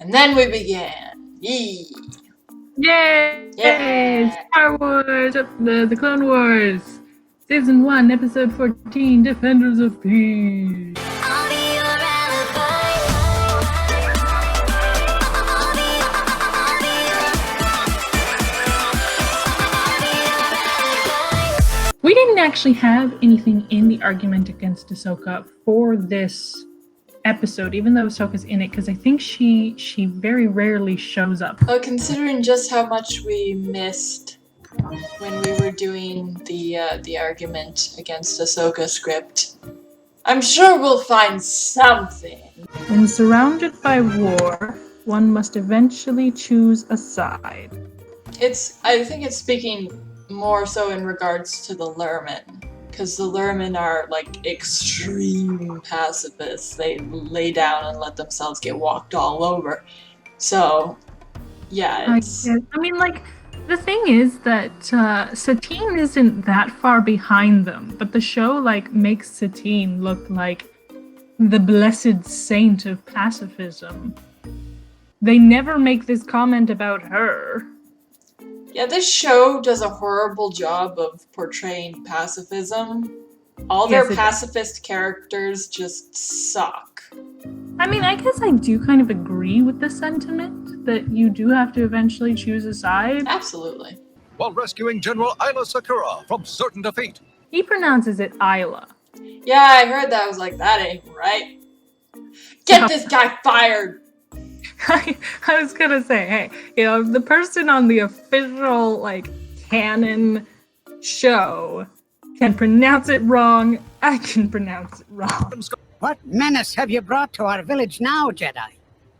And then we began. Yee! Yay! Yeah! Star Wars, the Clone Wars, Season 1, Episode 14, Defenders of Peace. We didn't actually have anything in the argument against Ahsoka for this episode, even though Ahsoka's in it, because I think she very rarely shows up. Considering just how much we missed when we were doing the argument against Ahsoka script, I'm sure we'll find something. When surrounded by war, one must eventually choose a side. I think it's speaking more so in regards to the Lurmen, because the Lurmen are like extreme pacifists. They lay down and let themselves get walked all over. So, yeah, it's... I mean, like, the thing is that Satine isn't that far behind them, but the show, like, makes Satine look like the blessed saint of pacifism. They never make this comment about her. Yeah, this show does a horrible job of portraying pacifism. All their pacifist characters just suck. I mean, I guess I do kind of agree with the sentiment that you do have to eventually choose a side. Absolutely. While rescuing General Isla Sakura from certain defeat. He pronounces it Isla. Yeah, I heard that. I was like, that ain't right. Get this guy fired! I was gonna say, hey, you know, the person on the official, like, canon show can pronounce it wrong, I can pronounce it wrong. What menace have you brought to our village now, Jedi?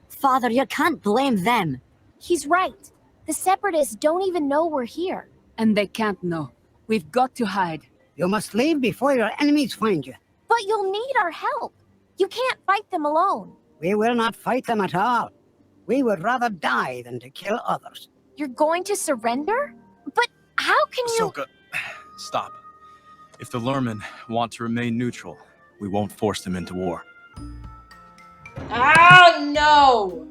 Father, you can't blame them. He's right. The Separatists don't even know we're here. And they can't know. We've got to hide. You must leave before your enemies find you. But you'll need our help. You can't fight them alone. We will not fight them at all. We would rather die than to kill others. You're going to surrender? But how can you... Ahsoka, stop. If the Lurmen want to remain neutral, we won't force them into war. Oh, no!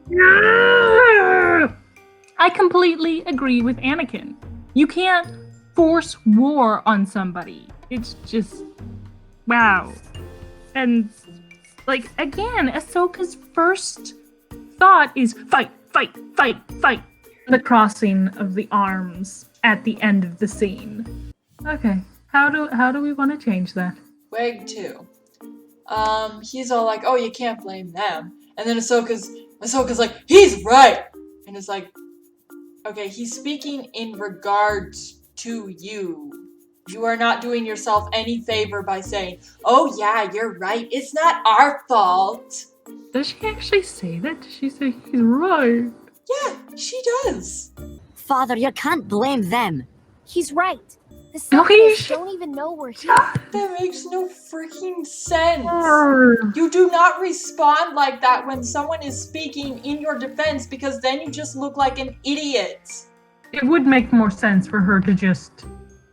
I completely agree with Anakin. You can't force war on somebody. It's just... wow. And, like, again, Ahsoka's first thought is fight, fight, fight, fight. The crossing of the arms at the end of the scene. Okay, how do we want to change that? Weg 2. He's all like, oh, you can't blame them. And then Ahsoka's like, he's right! And it's like, okay, he's speaking in regards to you. You are not doing yourself any favor by saying, oh yeah, you're right, it's not our fault. Does she actually say that? Does she say he's right? Yeah, she does. Father, you can't blame them. He's right. The No, Separatists don't even know we're here. That makes no freaking sense. You do not respond like that when someone is speaking in your defense, because then you just look like an idiot. It would make more sense for her to just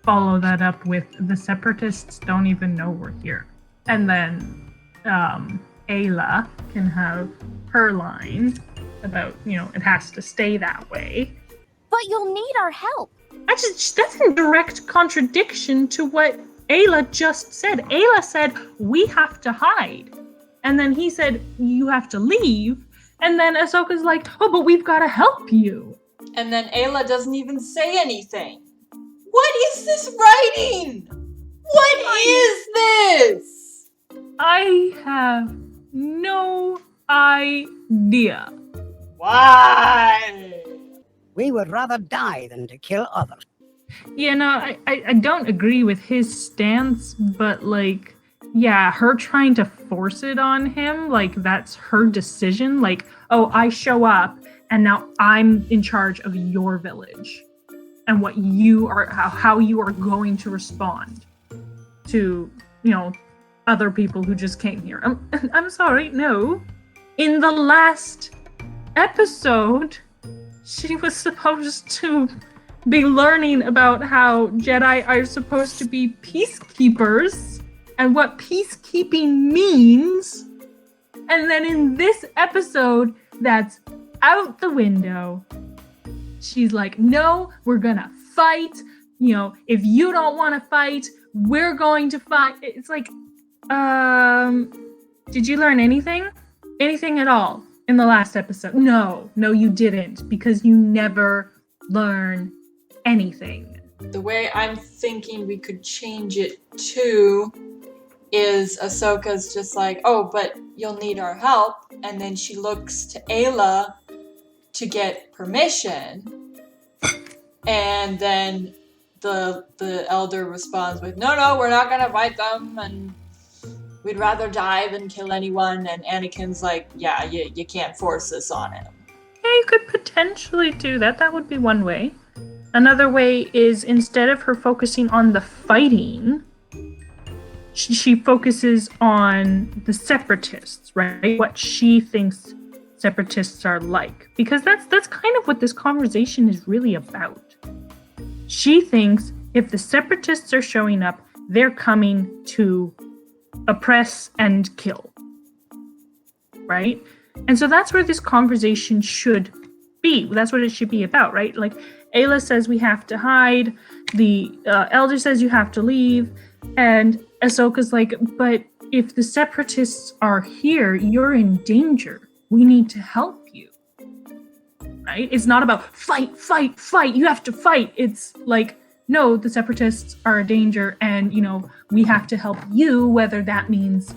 follow that up with the Separatists don't even know we're here. And then Ayla can have her line about, you know, it has to stay that way. But you'll need our help. That's in direct contradiction to what Ayla just said. Ayla said, we have to hide. And then he said, you have to leave. And then Ahsoka's like, oh, but we've got to help you. And then Ayla doesn't even say anything. What is this writing? What is this? I have no idea. Why? We would rather die than to kill others. Yeah, no, I don't agree with his stance, but, like, yeah, her trying to force it on him, like, that's her decision. Like, oh, I show up, and now I'm in charge of your village. And what you are, how you are going to respond to, you know, other people who just came here. I'm sorry, no. In the last episode, she was supposed to be learning about how Jedi are supposed to be peacekeepers and what peacekeeping means. And then in this episode, that's out the window. She's like, no, we're gonna fight. You know, if you don't want to fight, we're going to fight. It's like, did you learn anything? Anything at all in the last episode? No, you didn't, because you never learn anything. The way I'm thinking we could change it to is Ahsoka's just like, oh, but you'll need our help. And then she looks to Ayla to get permission. And then the elder responds with, no, we're not going to fight them. And we'd rather die than kill anyone. And Anakin's like, yeah, you can't force this on him. Yeah, you could potentially do that. That would be one way. Another way is, instead of her focusing on the fighting, she focuses on the separatists, right? What she thinks separatists are like. Because that's kind of what this conversation is really about. She thinks if the separatists are showing up, they're coming to oppress and kill. Right? And so that's where this conversation should be. That's what it should be about, right? Like, Ayla says we have to hide. The elder says you have to leave. And Ahsoka's like, but if the separatists are here, you're in danger. We need to help you. Right? It's not about fight. You have to fight. It's like, no, the separatists are a danger, and, you know, we have to help you, whether that means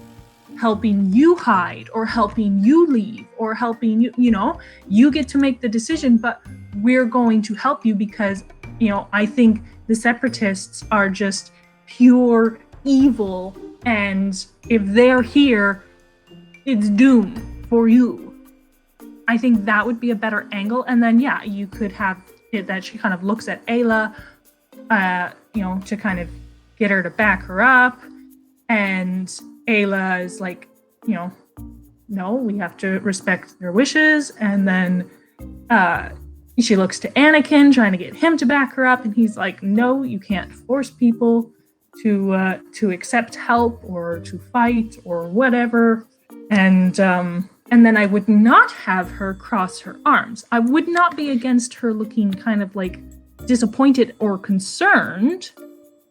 helping you hide or helping you leave or helping you, you know, you get to make the decision, but we're going to help you because, you know, I think the separatists are just pure evil, and if they're here, it's doom for you. I think that would be a better angle. And then, yeah, you could have it that she kind of looks at Ayla, you know, to kind of get her to back her up. And Ayla is like, you know, no, we have to respect their wishes. And then she looks to Anakin, trying to get him to back her up. And he's like, no, you can't force people to accept help or to fight or whatever. And then I would not have her cross her arms. I would not be against her looking kind of like disappointed or concerned.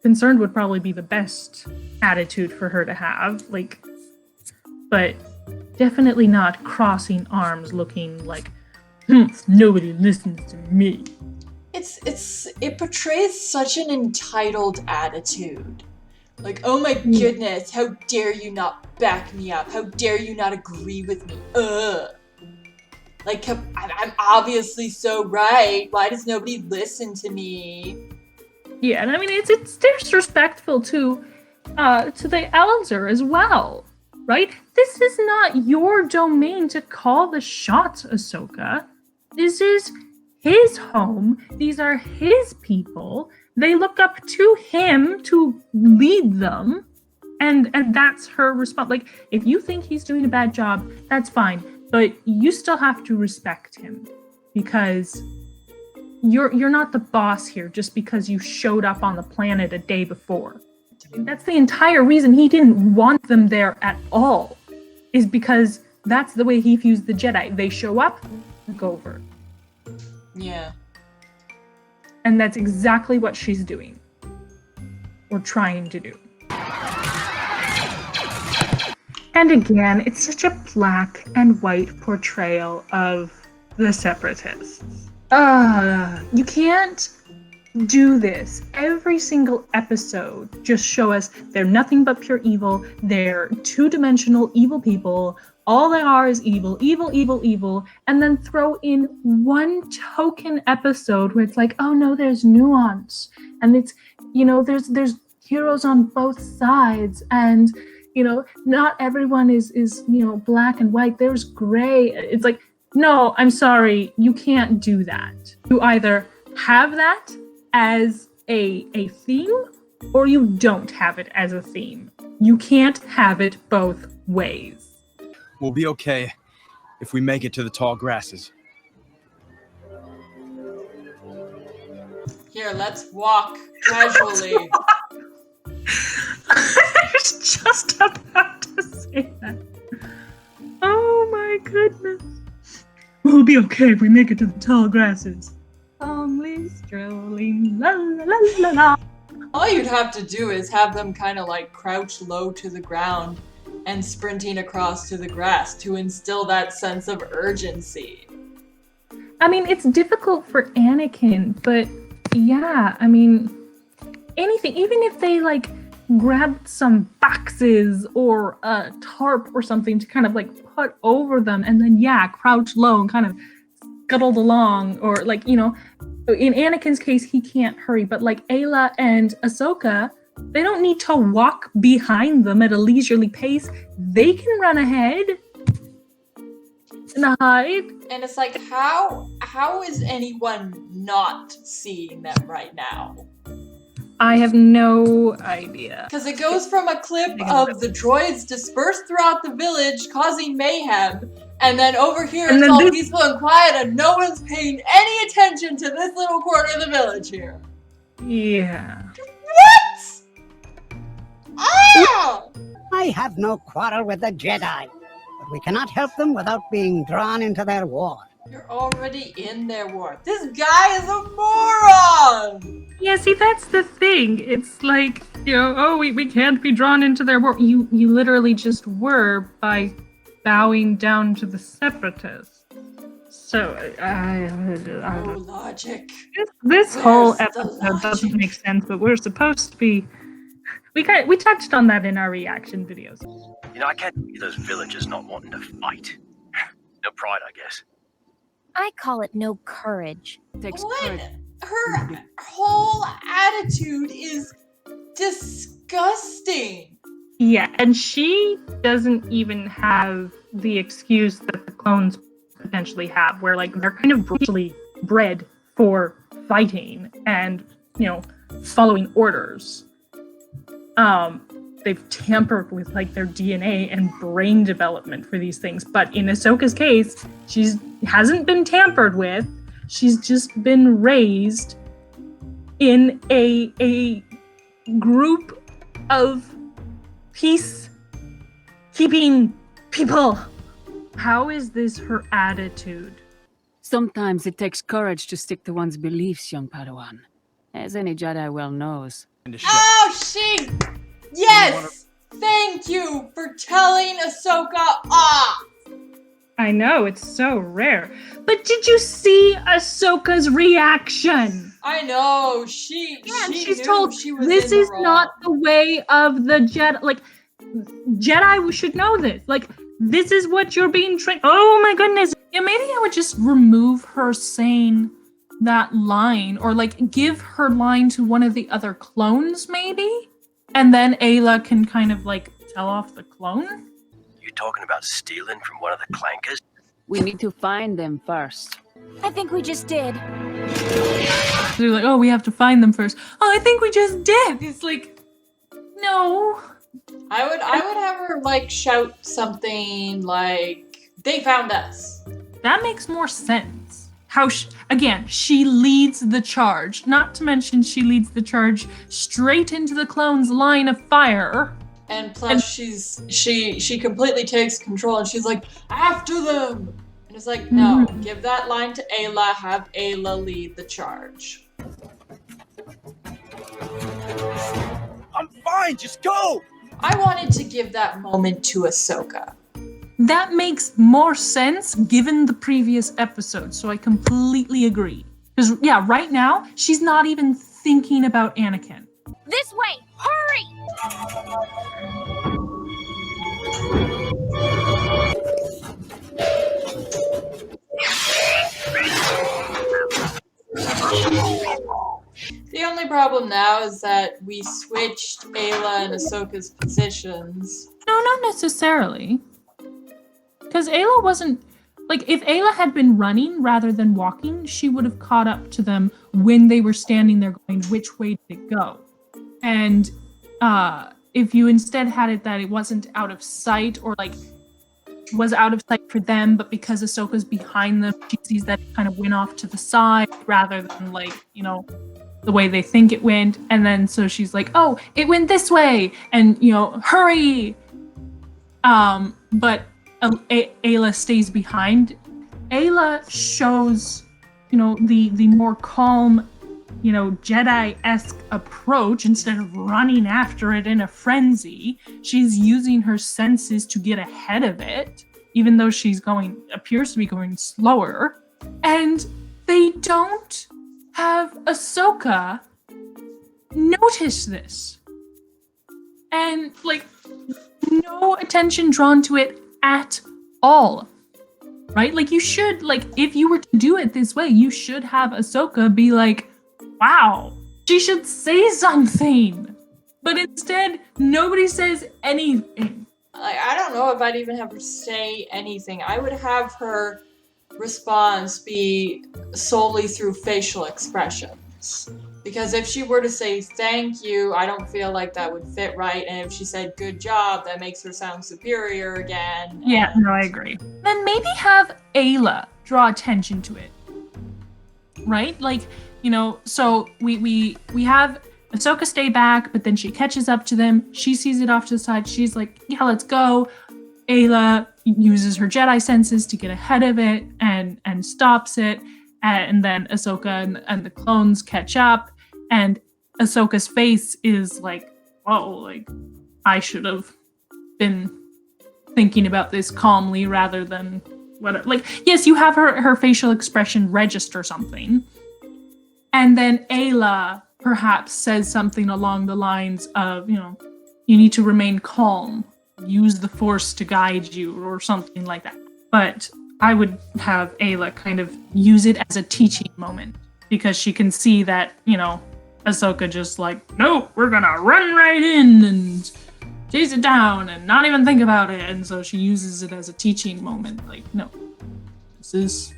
Concerned would probably be the best attitude for her to have, like, but definitely not crossing arms looking like, nobody listens to me. It portrays such an entitled attitude. Like, oh my goodness, how dare you not back me up? How dare you not agree with me? Like, I'm obviously so right. Why does nobody listen to me? Yeah, and I mean, it's disrespectful to the elder as well, right? This is not your domain to call the shots, Ahsoka. This is his home. These are his people. They look up to him to lead them, and that's her response. Like, if you think he's doing a bad job, that's fine, but you still have to respect him, because you're not the boss here just because you showed up on the planet a day before. I mean, that's the entire reason he didn't want them there at all, is because that's the way he views the Jedi. They show up, go over. Yeah. And that's exactly what she's doing. Or trying to do. And again, it's such a black and white portrayal of the separatists. You can't do this. Every single episode just show us they're nothing but pure evil. They're two-dimensional evil people. All they are is evil, and then throw in one token episode where it's like, oh no, there's nuance, and it's, you know, there's heroes on both sides, and, you know, not everyone is you know, black and white. There's gray. It's like, no, I'm sorry, you can't do that. You either have that as a theme, or you don't have it as a theme. You can't have it both ways. We'll be okay if we make it to the tall grasses. Here, let's walk casually. I was just about to say that. Oh my goodness. We'll be okay if we make it to the tall grasses. Calmly strolling, la la la la la. All you'd have to do is have them kind of like crouch low to the ground and sprinting across to the grass to instill that sense of urgency. I mean, it's difficult for Anakin, but yeah, I mean, anything, even if they like grabbed some boxes or a tarp or something to kind of like put over them and then, yeah, crouch low and kind of scuttled along, or like, you know, in Anakin's case, he can't hurry, but like Ayla and Ahsoka, they don't need to walk behind them at a leisurely pace. They can run ahead and hide. And it's like, how is anyone not seeing them right now? I have no idea. Because it goes from a clip of the droids dispersed throughout the village, causing mayhem, and then over here it's all peaceful and quiet, and no one's paying any attention to this little corner of the village here. Yeah. What? Ah! I have no quarrel with the Jedi, but we cannot help them without being drawn into their war. You're already in their war. This guy is a moron! Yeah, see, that's the thing. It's like, you know, oh, we can't be drawn into their war. You literally just were by bowing down to the Separatists. So, No logic. This whole the episode doesn't logic? make sense, but we're supposed to be... We touched on that in our reaction videos. You know, I can't see those villagers not wanting to fight. No pride, I guess. I call it no courage. Takes What? courage. Her whole attitude is disgusting. Yeah, and she doesn't even have the excuse that the clones potentially have, where like they're kind of brutally bred for fighting and, you know, following orders. They've tampered with like their DNA and brain development for these things. But in Ahsoka's case, she hasn't been tampered with. She's just been raised in a group of peacekeeping people. How is this her attitude? Sometimes it takes courage to stick to one's beliefs, young Padawan. As any Jedi well knows. Oh, yes! Thank you for telling Ahsoka off! I know, it's so rare. But did you see Ahsoka's reaction? I know, She's knew told, she was this in the is wrong. not the way of the Jedi. Like, Jedi should know this. Like, this is what you're being trained. Oh my goodness. Yeah, maybe I would just remove her saying that line, or like give her line to one of the other clones, maybe? And then Ayla can kind of like tell off the clone? You talking about stealing from one of the clankers? We need to find them first. I think we just did. They're like, oh, we have to find them first. Oh, I think we just did. It's like, no. I would have her like shout something like, "They found us." That makes more sense. How, again, she leads the charge. Not to mention she leads the charge straight into the clone's line of fire. And plus, she completely takes control, and she's like, "After them!" And it's like, no, give that line to Ayla. Have Ayla lead the charge. I'm fine, just go! I wanted to give that moment to Ahsoka. That makes more sense given the previous episode, so I completely agree. Because, yeah, right now, she's not even thinking about Anakin. This way! Hurry! The only problem now is that we switched Ayla and Ahsoka's positions. No, not necessarily. Because Ayla wasn't... Like, if Ayla had been running rather than walking, she would have caught up to them when they were standing there going, which way did it go? And if you instead had it that it wasn't out of sight, or like was out of sight for them, but because Ahsoka's behind them, she sees that it kind of went off to the side rather than like, you know, the way they think it went. And then so she's like, oh, it went this way, and, you know, hurry. But Ayla stays behind Ayla shows, the more calm, Jedi-esque approach instead of running after it in a frenzy. She's using her senses to get ahead of it, even though appears to be going slower. And they don't have Ahsoka notice this. And, no attention drawn to it at all. Right? You should, if you were to do it this way, you should have Ahsoka be like, wow, she should say something. But instead, nobody says anything. I don't know if I'd even have her say anything. I would have her response be solely through facial expressions. Because if she were to say thank you, I don't feel like that would fit right. And if she said good job, that makes her sound superior again. Yeah, no, I agree. Then maybe have Ayla draw attention to it. Right? So we have Ahsoka stay back, but then she catches up to them. She sees it off to the side. She's like, yeah, let's go. Ayla uses her Jedi senses to get ahead of it and stops it. And then Ahsoka and the clones catch up, and Ahsoka's face is like, whoa, I should have been thinking about this calmly rather than whatever. Yes, you have her facial expression register something. And then Ayla perhaps says something along the lines of, you need to remain calm, use the Force to guide you, or something like that. But I would have Ayla kind of use it as a teaching moment, because she can see that, Ahsoka just no, we're gonna run right in and chase it down and not even think about it. And so she uses it as a teaching moment. No, this is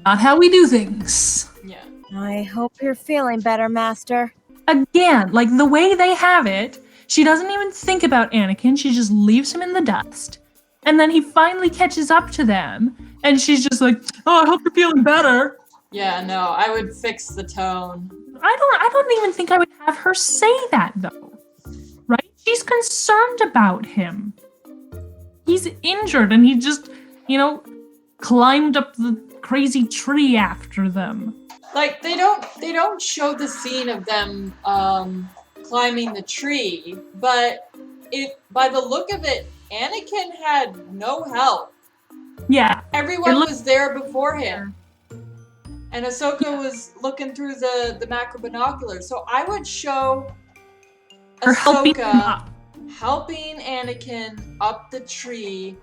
not how we do things. Yeah. I hope you're feeling better, Master. Again, the way they have it, she doesn't even think about Anakin. She just leaves him in the dust. And then he finally catches up to them, and she's just like, oh, I hope you're feeling better. Yeah, no, I would fix the tone. I don't even think I would have her say that, though. Right? She's concerned about him. He's injured, and he just, climbed up the crazy tree after them. They don't show the scene of them climbing the tree, but by the look of it, Anakin had no help. Yeah. Everyone was there before him. And Ahsoka was looking through the macro binoculars. So I would show Ahsoka helping Anakin up the tree,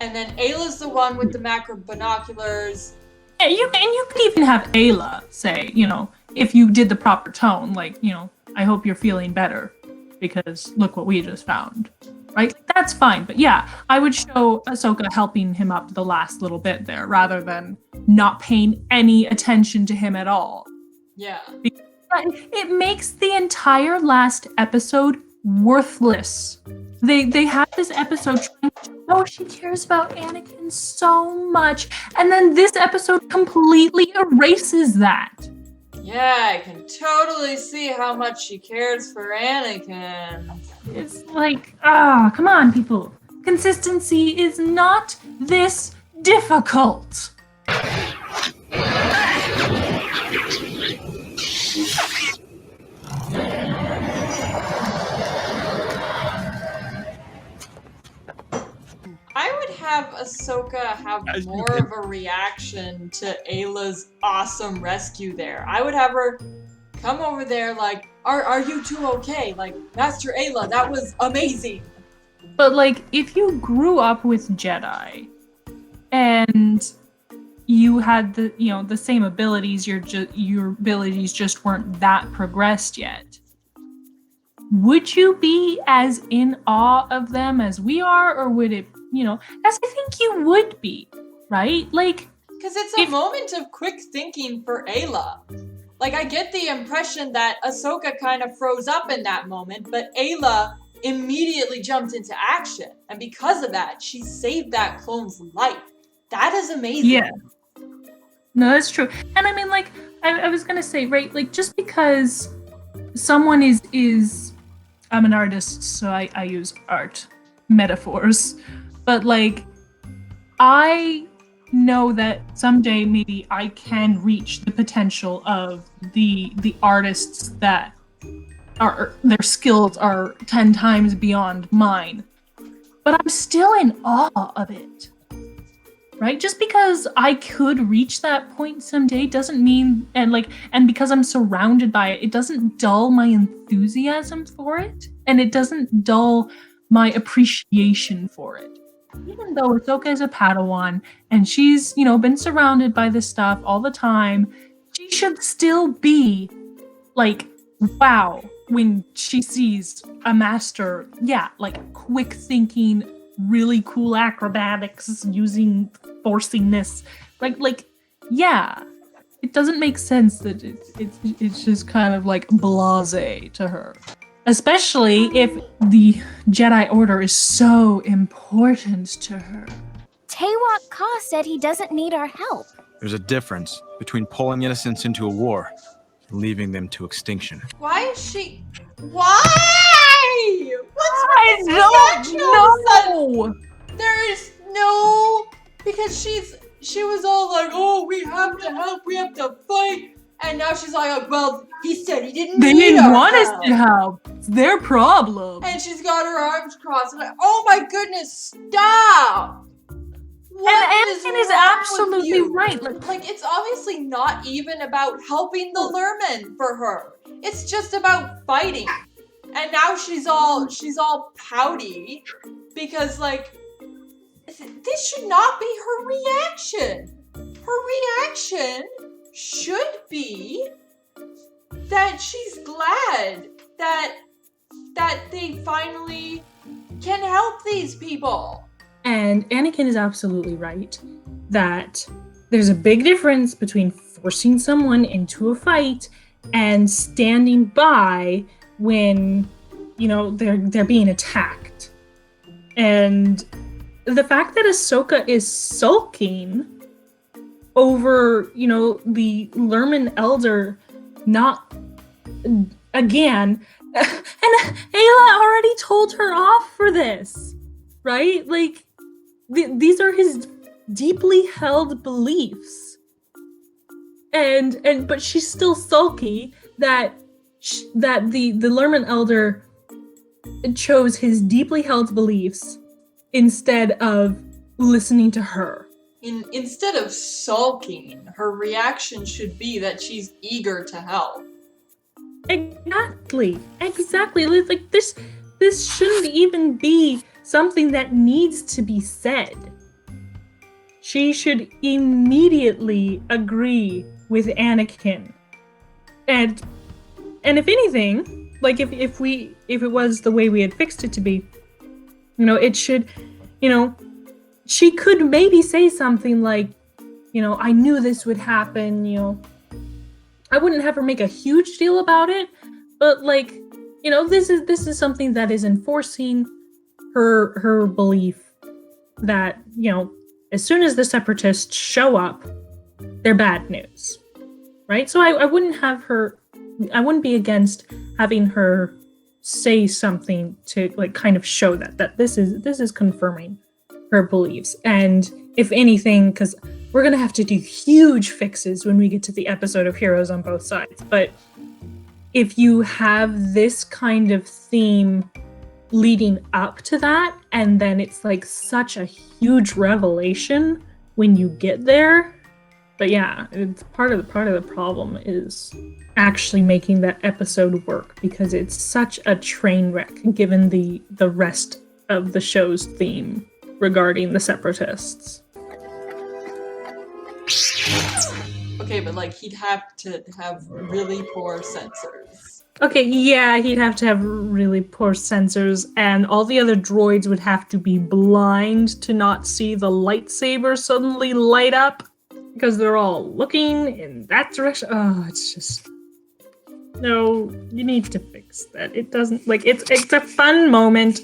and then Ayla's the one with the macro binoculars. Yeah, you could even have Ayla say, if you did the proper tone, I hope you're feeling better, because look what we just found. Right? That's fine. But yeah, I would show Ahsoka helping him up the last little bit there, rather than not paying any attention to him at all. Yeah. It makes the entire last episode worthless. They have this episode trying to show she cares about Anakin so much, and then this episode completely erases that. Yeah, I can totally see how much she cares for Anakin. It's come on, people. Consistency is not this difficult. I would have Ahsoka have more of a reaction to Ayla's awesome rescue there. I would have her come over there are you two okay? Master Ayla, that was amazing. But if you grew up with Jedi and you had the same abilities, your abilities just weren't that progressed yet, would you be as in awe of them as we are, or would it, as I think you would be, right? Because it's a moment of quick thinking for Ayla. I get the impression that Ahsoka kind of froze up in that moment, but Ayla immediately jumped into action. And because of that, she saved that clone's life. That is amazing. Yeah. No, that's true. And I mean, I was going to say, right, just because someone is I'm an artist, so I use art metaphors, but I know that someday maybe I can reach the potential of the artists that are their skills are 10 times beyond mine. But I'm still in awe of it. Right? Just because I could reach that point someday doesn't mean and because I'm surrounded by it, it doesn't dull my enthusiasm for it, and it doesn't dull my appreciation for it. Even though Ahsoka is a Padawan and she's, been surrounded by this stuff all the time, she should still be like, wow, when she sees a master, quick thinking, really cool acrobatics using forcingness. It doesn't make sense that it's just kind of like blasé to her. Especially if the Jedi Order is so important to her. Tewok Ka said he doesn't need our help. There's a difference between pulling innocents into a war and leaving them to extinction. Why is she? Why? What's I with this reaction all of a sudden? know. There is no, because she was all like, oh, we have to help, we have to fight, and now she's like, well, he said he didn't They need didn't our want us help. to help. It's their problem. And she's got her arms crossed. I'm like, oh my goodness, stop! What And Anakin is wrong with absolutely you? right. Like, it's obviously not even about helping the Lurmen for her. It's just about fighting. And now she's all pouty because, like, this should not be her reaction. Her reaction should be that she's glad that they finally can help these people. And Anakin is absolutely right that there's a big difference between forcing someone into a fight and standing by when, they're being attacked. And the fact that Ahsoka is sulking over, the Lurmen Elder not again, and Ayla already told her off for this, right? Like, these are his deeply held beliefs, but she's still sulky that the Lurmen Elder chose his deeply held beliefs instead of listening to her. Instead of sulking, her reaction should be that she's eager to help. Exactly. Like this shouldn't even be something that needs to be said. She should immediately agree with Anakin. And if anything, like if it was the way we had fixed it to be, it should, she could maybe say something like, I knew this would happen, I wouldn't have her make a huge deal about it, but this is something that is enforcing her belief that, as soon as the Separatists show up, they're bad news, right? So I wouldn't be against having her say something to kind of show that this is confirming her beliefs. And if anything, because we're gonna have to do huge fixes when we get to the episode of Heroes on Both Sides, but if you have this kind of theme leading up to that, and then it's like such a huge revelation when you get there. But yeah, it's part of the problem is actually making that episode work, because it's such a train wreck given the rest of the show's theme regarding the Separatists. Okay, but he'd have to have really poor sensors. Okay, yeah, he'd have to have really poor sensors, and all the other droids would have to be blind to not see the lightsaber suddenly light up, because they're all looking in that direction. Oh, it's just... No, you need to fix that. It doesn't, it's a fun moment,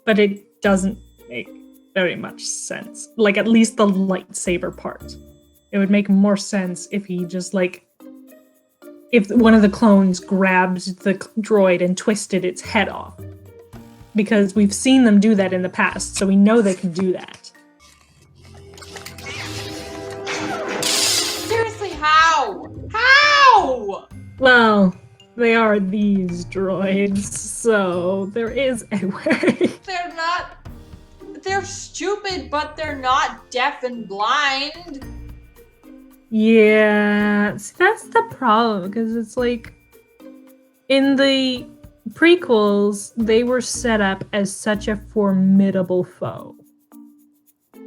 but it doesn't make very much sense. At least the lightsaber part. It would make more sense if he just, if one of the clones grabbed the droid and twisted its head off. Because we've seen them do that in the past, so we know they can do that. Well, they are these droids, so there is a way. They're stupid, but they're not deaf and blind. Yeah, see, that's the problem, because it's like, in the prequels, they were set up as such a formidable foe.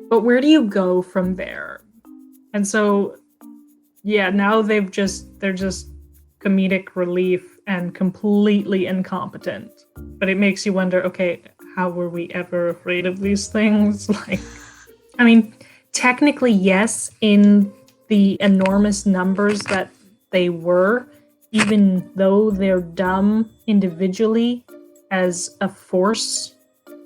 But where do you go from there? And so, yeah, now they're just comedic relief and completely incompetent. But it makes you wonder, okay, how were we ever afraid of these things? Like, I mean, technically, yes, in the enormous numbers that they were, even though they're dumb individually, as a force,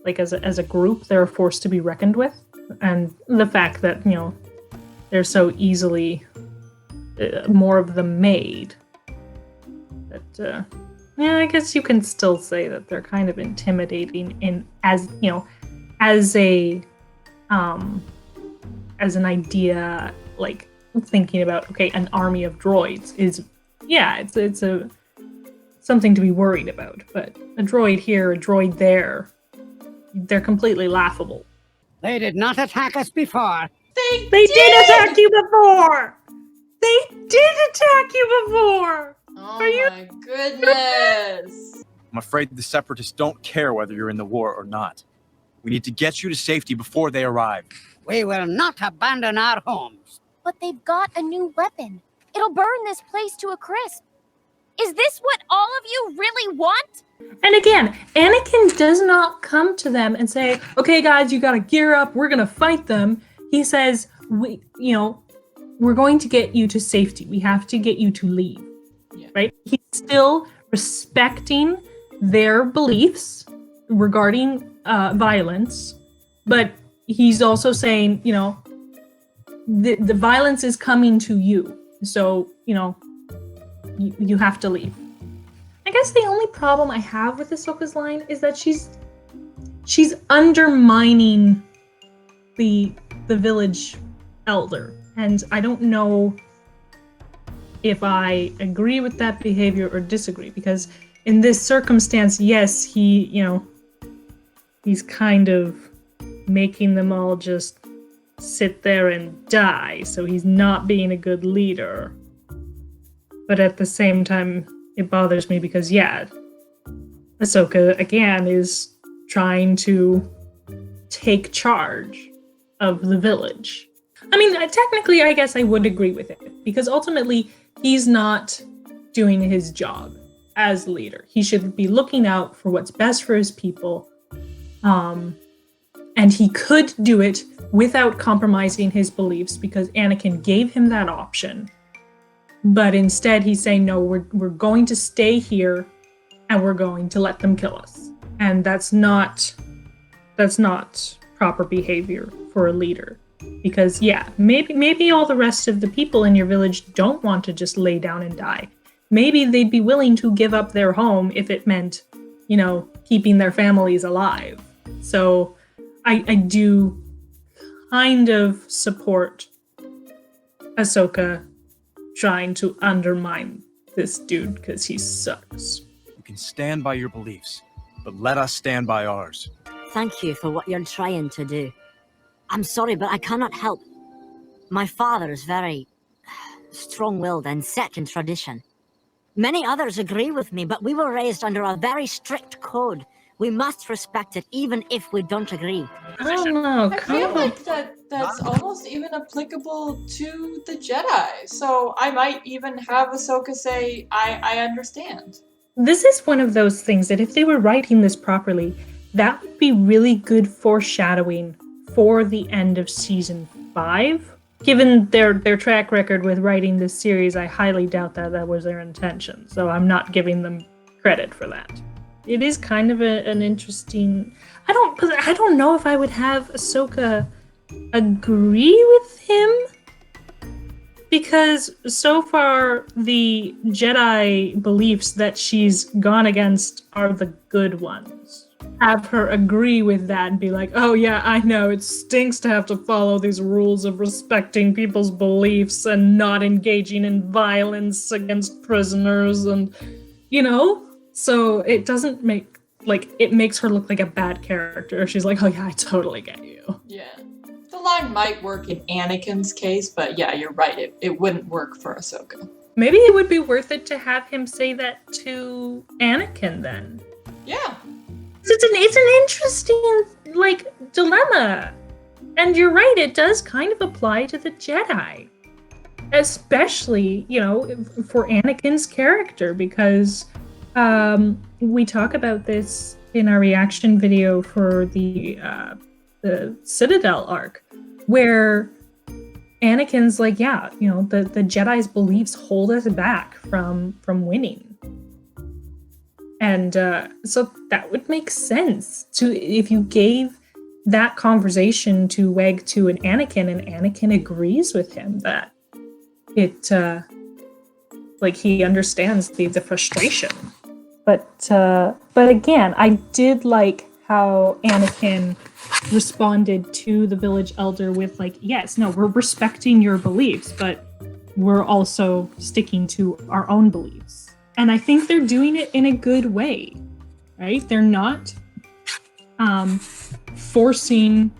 like as a group, they're a force to be reckoned with. And the fact that, you know, they're so easily more of them made, that yeah, I guess you can still say that they're kind of intimidating in as, you know, as an idea, like thinking about, okay, an army of droids is, yeah, it's a something to be worried about. But a droid here, a droid there, they're completely laughable. They did not attack us before. They did attack you before! They did attack you before! Oh Are you- my goodness. I'm afraid the Separatists don't care whether you're in the war or not. We need to get you to safety before they arrive. We will not abandon our homes. But they've got a new weapon. It'll burn this place to a crisp. Is this what all of you really want? And again, Anakin does not come to them and say, okay, guys, you gotta gear up, we're gonna fight them. He says, we're going to get you to safety. We have to get you to leave. Yeah. Right? He's still respecting their beliefs regarding violence, but he's also saying, you know, the violence is coming to you. So, you know, you have to leave. I guess the only problem I have with Ahsoka's line is that she's undermining the village elder, and I don't know if I agree with that behavior or disagree, because in this circumstance, yes, he's kind of making them all just sit there and die, so he's not being a good leader. But at the same time, it bothers me because, yeah, Ahsoka, again, is trying to take charge of the village. I mean, technically, I guess I would agree with it, because ultimately, he's not doing his job as leader. He should be looking out for what's best for his people, and he could do it without compromising his beliefs, because Anakin gave him that option. But instead, he's saying, no, we're going to stay here, and we're going to let them kill us. And that's not proper behavior for a leader. Because, yeah, maybe all the rest of the people in your village don't want to just lay down and die. Maybe they'd be willing to give up their home if it meant, you know, keeping their families alive. So I do kind of support Ahsoka trying to undermine this dude because he sucks. You can stand by your beliefs, but let us stand by ours. Thank you for what you're trying to do. I'm sorry, but I cannot help. My father is very strong-willed and set in tradition. Many others agree with me, but we were raised under a very strict code. We must respect it, even if we don't agree. I don't know. I feel like that's almost even applicable to the Jedi. So I might even have Ahsoka say, I understand. This is one of those things that if they were writing this properly, that would be really good foreshadowing for the end of season 5. Given their track record with writing this series, I highly doubt that was their intention. So I'm not giving them credit for that. It is kind of an interesting... I don't know if I would have Ahsoka agree with him, because so far the Jedi beliefs that she's gone against are the good ones. have her agree with that and be like, oh yeah, I know, it stinks to have to follow these rules of respecting people's beliefs and not engaging in violence against prisoners and, so it doesn't make, it makes her look like a bad character. She's like, oh yeah, I totally get you. Yeah. The line might work in Anakin's case, but yeah, you're right, it wouldn't work for Ahsoka. Maybe it would be worth it to have him say that to Anakin then. Yeah. It's an interesting, dilemma. And you're right, it does kind of apply to the Jedi. Especially, for Anakin's character, because we talk about this in our reaction video for the Citadel arc, where Anakin's like, yeah, the Jedi's beliefs hold us back from winning. And so that would make sense if you gave that conversation to Weg to an Anakin, and Anakin agrees with him that it, he understands the frustration. But again, I did like how Anakin responded to the village elder with yes, no, we're respecting your beliefs, but we're also sticking to our own beliefs. And I think they're doing it in a good way, right? They're not forcing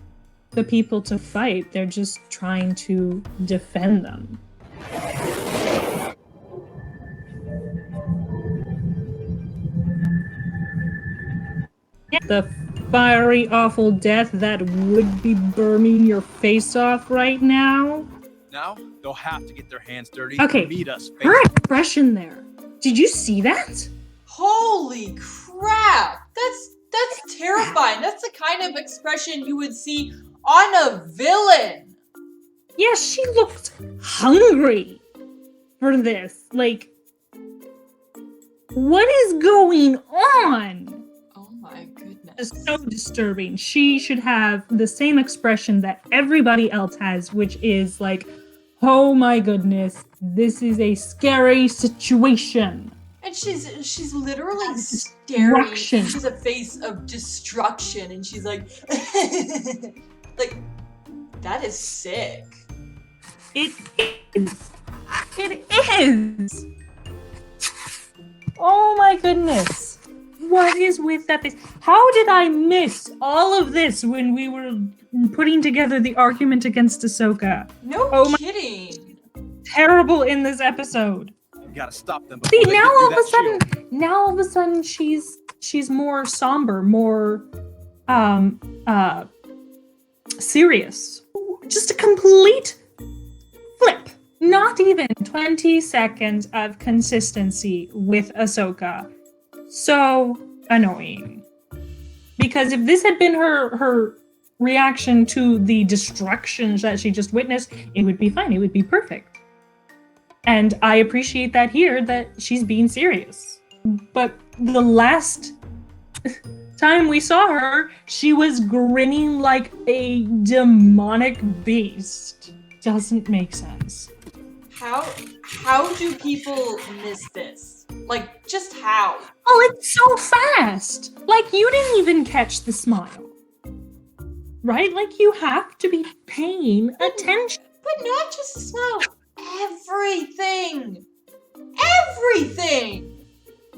the people to fight. They're just trying to defend them. The fiery, awful death that would be burning your face off right now. Now, they'll have to get their hands dirty Okay, and meet us. her expression there. Did you see that? Holy crap! That's terrifying. That's the kind of expression you would see on a villain. Yeah, she looked hungry for this. What is going on? Oh my goodness. It's so disturbing. She should have the same expression that everybody else has, which is oh my goodness, this is a scary situation. And she's literally staring. Destruction. She's a face of destruction, and she's like, that is sick. It is. It is. Oh my goodness. What is with that face? How did I miss all of this when we were putting together the argument against Ahsoka? No kidding. Terrible in this episode. You gotta stop them. See, now all of a sudden she's more somber, more serious. Just a complete flip. Not even 20 seconds of consistency with Ahsoka. So annoying. Because if this had been her reaction to the destruction that she just witnessed, it would be fine. It would be perfect. And I appreciate that here, that she's being serious. But the last time we saw her, she was grinning like a demonic beast. Doesn't make sense. How do people miss this? Just how? Oh, it's so fast! You didn't even catch the smile. Right? You have to be paying attention. But not just a smile. Everything!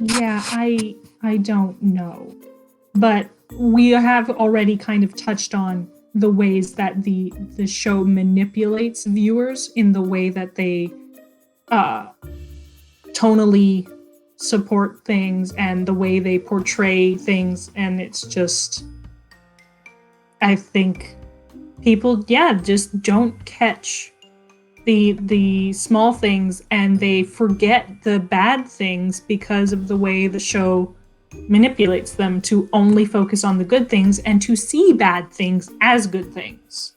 Yeah, I don't know. But we have already kind of touched on the ways that the show manipulates viewers in the way that they tonally support things and the way they portray things, and it's just, I think people just don't catch the small things, and they forget the bad things because of the way the show manipulates them to only focus on the good things and to see bad things as good things.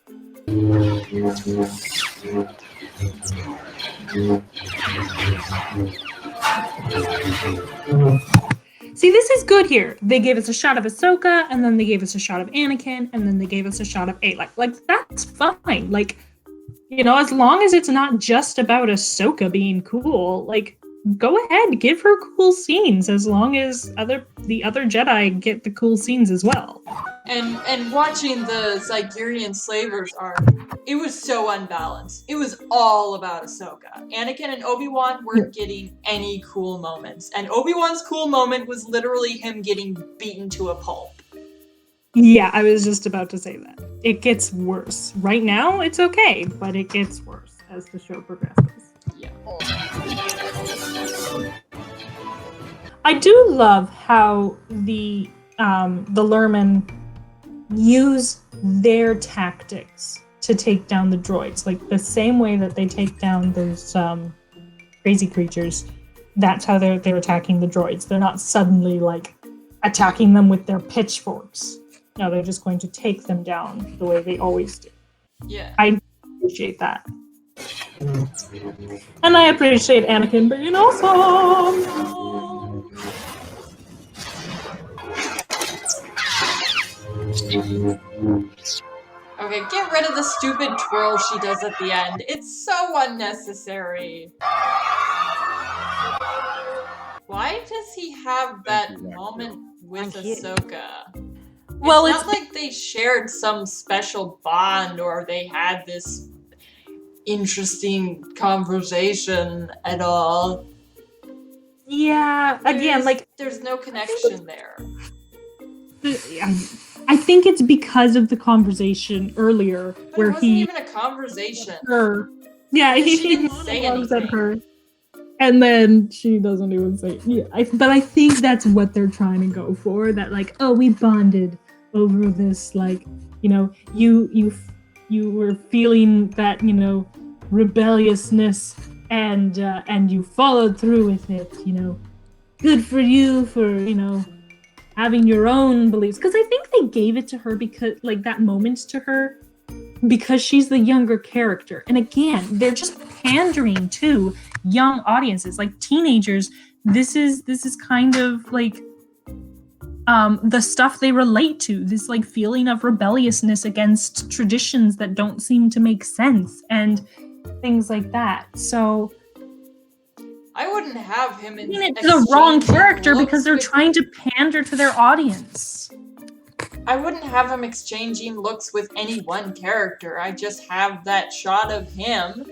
See, this is good here. They gave us a shot of Ahsoka, and then they gave us a shot of Anakin, and then they gave us a shot of Ayla. That's fine. As long as it's not just about Ahsoka being cool, go ahead, give her cool scenes as long as the other Jedi get the cool scenes as well. And watching the Zygerian slavers arc, it was so unbalanced. It was all about Ahsoka. Anakin and Obi-Wan weren't getting any cool moments. And Obi-Wan's cool moment was literally him getting beaten to a pulp. Yeah, I was just about to say that. It gets worse. Right now, it's okay, but it gets worse as the show progresses. Yeah. I do love how the Lurmen use their tactics to take down the droids, like the same way that they take down those crazy creatures. That's how they're attacking the droids. They're not suddenly like attacking them with their pitchforks. No, they're just going to take them down the way they always do. Yeah. I appreciate that. And I appreciate Anakin being awesome. Okay, get rid of the stupid twirl she does at the end. It's so unnecessary. Why does he have that moment with Ahsoka? Well, it's not like they shared some special bond or they had this interesting conversation at all. Yeah, again, there's no connection there. I think it's because of the conversation earlier But where it wasn't even a conversation. He didn't say monologues anything. at her, and then she doesn't even say. Yeah, but I think that's what they're trying to go for. That like, oh, we bonded over this. Like, you know, you were feeling that, you know, rebelliousness, and you followed through with it. You know, good for you for, you know, having your own beliefs. Because I think they gave it to her because, like, that moment to her because she's the younger character. And again, they're just pandering to young audiences, like teenagers. This is kind of like the stuff they relate to, this like feeling of rebelliousness against traditions that don't seem to make sense and things like that. So I wouldn't have him in it's the wrong character looks because they're with- trying to pander to their audience. I wouldn't have him exchanging looks with any one character. I just have that shot of him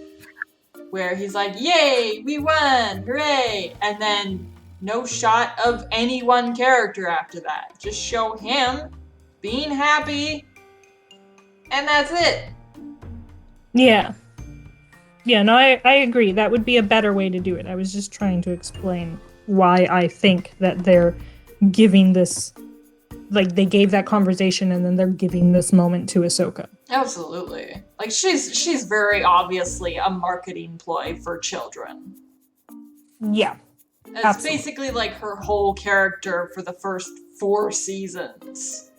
where he's like, yay, we won, hooray! And then no shot of any one character after that. Just show him being happy, and that's it. Yeah. Yeah, no, I agree. That would be a better way to do it. I was just trying to explain why I think that they're giving this, like, they gave that conversation and then they're giving this moment to Ahsoka. Absolutely. Like, she's very obviously a marketing ploy for children. Yeah. It's Absolutely. basically like her whole character for the first 4 seasons.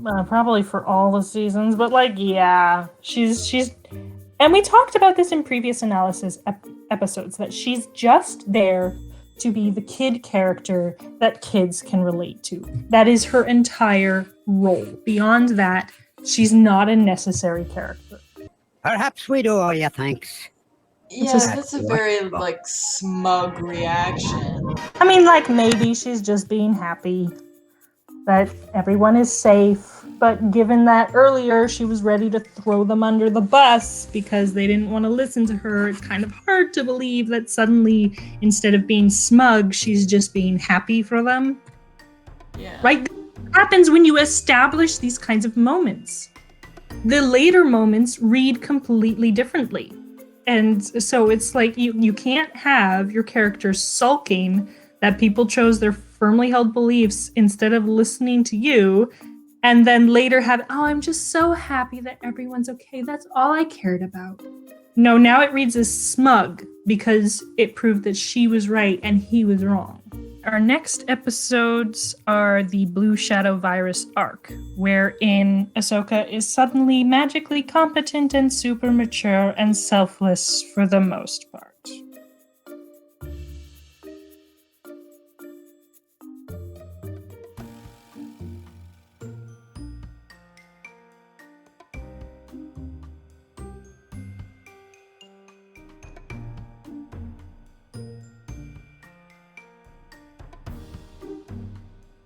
Probably for all the seasons, but like, yeah, she's, and we talked about this in previous analysis episodes, that she's just there to be the kid character that kids can relate to. That is her entire role. Beyond that, she's not a necessary character. Perhaps we do owe you thanks. Yeah, that's a very, like, smug reaction. I mean, like, maybe she's just being happy that everyone is safe, but given that earlier she was ready to throw them under the bus because they didn't want to listen to her, it's kind of hard to believe that suddenly, instead of being smug, she's just being happy for them. Yeah. Right? That happens when you establish these kinds of moments. The later moments read completely differently. And so it's like you can't have your character sulking that people chose their firmly held beliefs instead of listening to you, and then later have, oh, I'm just so happy that everyone's okay. That's all I cared about. No, now it reads as smug because it proved that she was right and he was wrong. Our next episodes are the Blue Shadow Virus arc, wherein Ahsoka is suddenly magically competent and super mature and selfless for the most part.